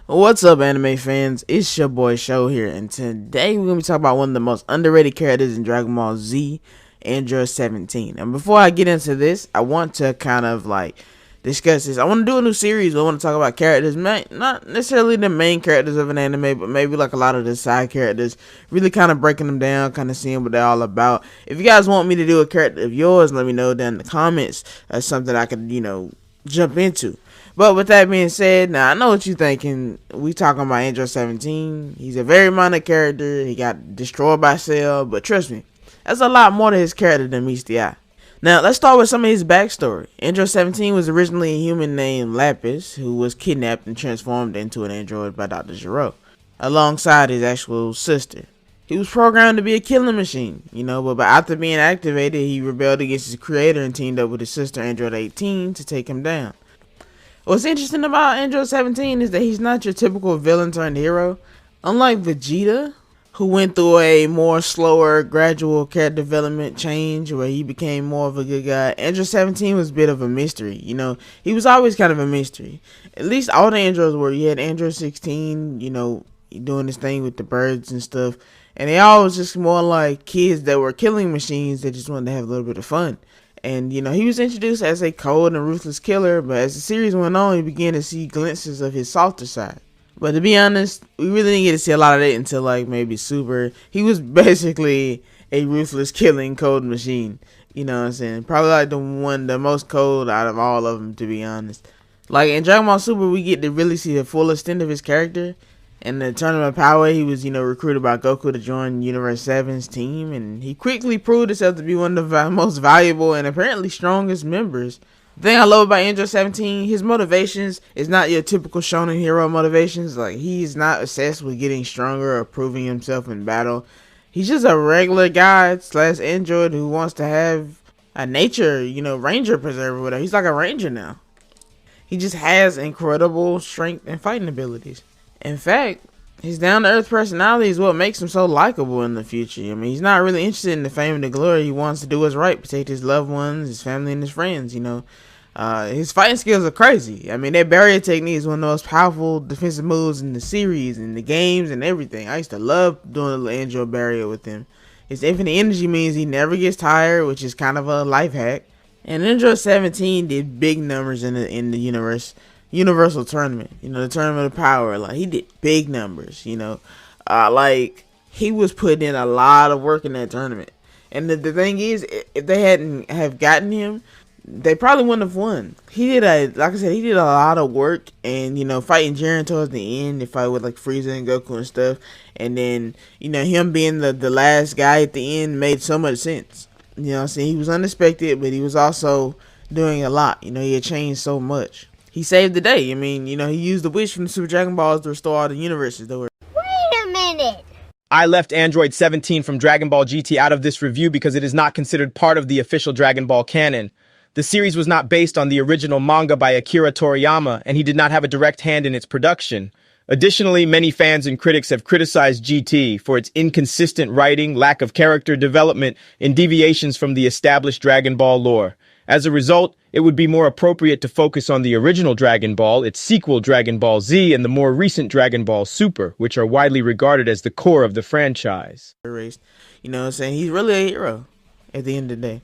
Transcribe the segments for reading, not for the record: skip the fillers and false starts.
What's up, anime fans? It's your boy Show here, and today we're gonna be talking about one of the most underrated characters in Dragon Ball Z, Android 17. And before I get into this, I want to kind of discuss this. I want to do a new series. I want to talk about characters, not necessarily the main characters of an anime, but maybe like a lot of the side characters. Really kind of breaking them down, kind of seeing what they're all about. If you guys want me to do a character of yours, let me know down in the comments. That's something I could, jump into. But with that being said, now I know what you're thinking. We talking about Android 17. He's a very minor character. He got destroyed by Cell, but trust me, there's a lot more to his character than meets the eye. Now, let's start with some of his backstory. Android 17 was originally a human named Lapis, who was kidnapped and transformed into an android by Dr. Gero, alongside his actual sister. He was programmed to be a killing machine, but after being activated, he rebelled against his creator and teamed up with his sister Android 18 to take him down. What's interesting about Android 17 is that he's not your typical villain turned hero. Unlike Vegeta, who went through a more slower, gradual character development change where he became more of a good guy, Android 17 was a bit of a mystery. He was always kind of a mystery. At least all the androids were. You had Android 16, doing this thing with the birds and stuff. And they all was just more like kids that were killing machines that just wanted to have a little bit of fun. And, he was introduced as a cold and ruthless killer, but as the series went on, we began to see glimpses of his softer side. But to be honest, we really didn't get to see a lot of that until, maybe Super. He was basically a ruthless killing cold machine. You know what I'm saying? Probably, the most cold out of all of them, to be honest. In Dragon Ball Super, we get to really see the full extent of his character. In the Tournament of Power, he was, recruited by Goku to join Universe 7's team, and he quickly proved himself to be one of the most valuable and apparently strongest members. The thing I love about Android 17, his motivations is not your typical shonen hero motivations. He's not obsessed with getting stronger or proving himself in battle. He's just a regular guy / android who wants to have a nature, ranger preserver, whatever. He's like a ranger now. He just has incredible strength and fighting abilities. In fact, his down-to-earth personality is what makes him so likable in the future. He's not really interested in the fame and the glory. He wants to do what's right, protect his loved ones, his family, and his friends, His fighting skills are crazy. That barrier technique is one of the most powerful defensive moves in the series, and the games, and everything. I used to love doing the android barrier with him. His infinite energy means he never gets tired, which is kind of a life hack. And Android 17 did big numbers in the Universal Tournament, the Tournament of Power. He did big numbers, he was putting in a lot of work in that tournament. And the thing is, if they hadn't have gotten him, they probably wouldn't have won. He did a lot of work, and fighting Gero towards the end, they fight with Frieza and Goku and stuff, and then him being the last guy at the end made so much sense. He was unexpected, but he was also doing a lot. He had changed so much. He saved the day. He used the wish from the Super Dragon Balls to restore all the universes that were. Wait a minute! I left Android 17 from Dragon Ball GT out of this review because it is not considered part of the official Dragon Ball canon. The series was not based on the original manga by Akira Toriyama, and he did not have a direct hand in its production. Additionally, many fans and critics have criticized GT for its inconsistent writing, lack of character development, and deviations from the established Dragon Ball lore. As a result, it would be more appropriate to focus on the original Dragon Ball, its sequel Dragon Ball Z, and the more recent Dragon Ball Super, which are widely regarded as the core of the franchise. He's really a hero at the end of the day.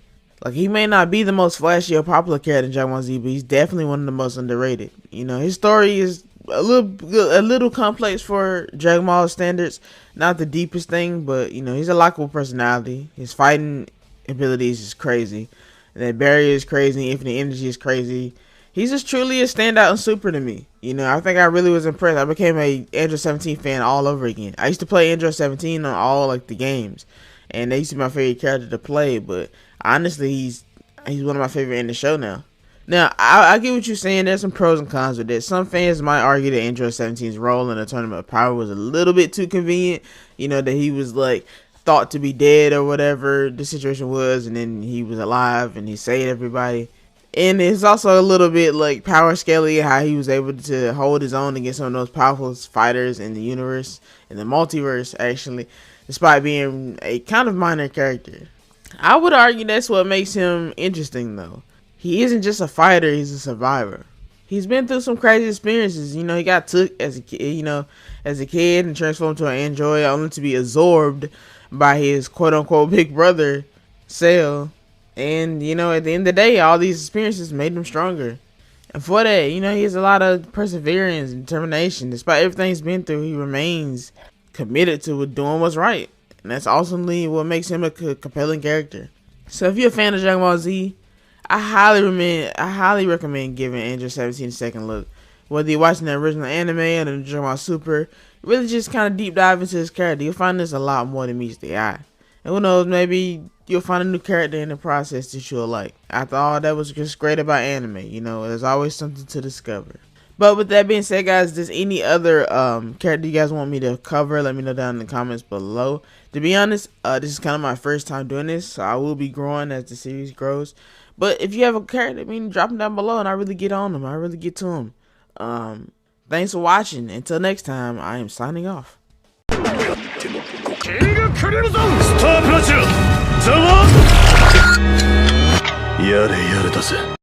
He may not be the most flashy or popular character in Dragon Ball Z, but he's definitely one of the most underrated. His story is a little complex for Dragon Ball standards. Not the deepest thing, but he's a likable personality. His fighting abilities is crazy. That barrier is crazy. Infinite energy is crazy. He's just truly a standout in Super to me. I think I really was impressed. I became a Android 17 fan all over again. I used to play Android 17 on all the games, and they used to be my favorite character to play. But honestly, he's one of my favorite in the show now. Now, I get what you're saying. There's some pros and cons with this. Some fans might argue that Android 17's role in the Tournament of Power was a little bit too convenient. That he was thought to be dead or whatever the situation was, and then he was alive and he saved everybody. And it's also a little bit like power scaling, how he was able to hold his own against some of those powerful fighters in the universe, in the multiverse, actually, despite being a kind of minor character. I would argue that's what makes him interesting, though. He isn't just a fighter, he's a survivor. He's been through some crazy experiences. You know, he got took as a kid, as a kid and transformed to an android only to be absorbed by his quote-unquote big brother, Cell. And, at the end of the day, all these experiences made him stronger. And for that, he has a lot of perseverance and determination. Despite everything he's been through, he remains committed to doing what's right. And that's ultimately what makes him a compelling character. So if you're a fan of Dragon Ball Z, I highly recommend giving Android 17 a second look. Whether you're watching the original anime or the Dragon Ball Super, really just kind of deep dive into his character. You'll find there's a lot more than meets the eye. And who knows, maybe you'll find a new character in the process that you'll like. After all, that was just great about anime. There's always something to discover. But with that being said, guys, does any other character you guys want me to cover? Let me know down in the comments below. To be honest, this is kind of my first time doing this, so I will be growing as the series grows. But if you have a character, drop them down below, and I really get on them. I really get to them. Thanks for watching. Until next time, I am signing off. やれやれだぜ。